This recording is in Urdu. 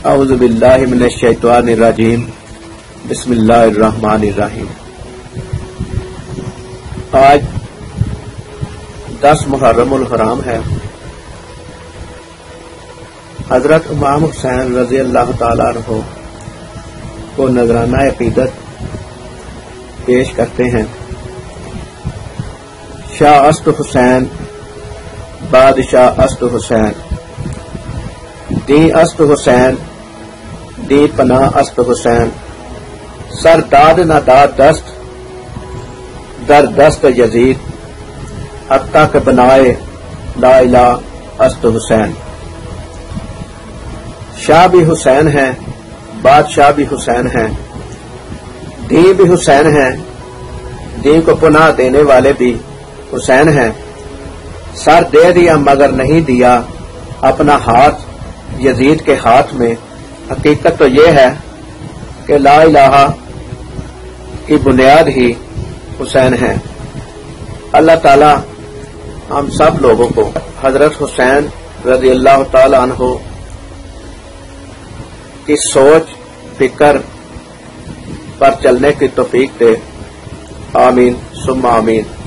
اعوذ باللہ من الشیطان الرجیم بسم اللہ الرحمن الرحیم۔ آج 10 محرم الحرام ہے۔ حضرت امام حسین رضی اللہ تعالیٰ عنہ کو نذرانہ عقیدت پیش کرتے ہیں۔ شاہ است حسین بادشاہ است حسین، دین است حسین دی پناہ است حسین، سر داد نہ داد دست در دست یزید، حتیٰ کہ بنائے لا الہ است حسین۔ شاہ بھی حسین ہیں، بادشاہ بھی حسین ہیں، دین بھی حسین ہیں، دین کو پناہ دینے والے بھی حسین ہیں۔ سر دے دیا مگر نہیں دیا اپنا ہاتھ یزید کے ہاتھ میں۔ حقیقت تو یہ ہے کہ لا الہ کی بنیاد ہی حسین ہے۔ اللہ تعالی ہم سب لوگوں کو حضرت حسین رضی اللہ تعالی عنہ کی سوچ فکر پر چلنے کی توفیق دے۔ آمین ثم آمین۔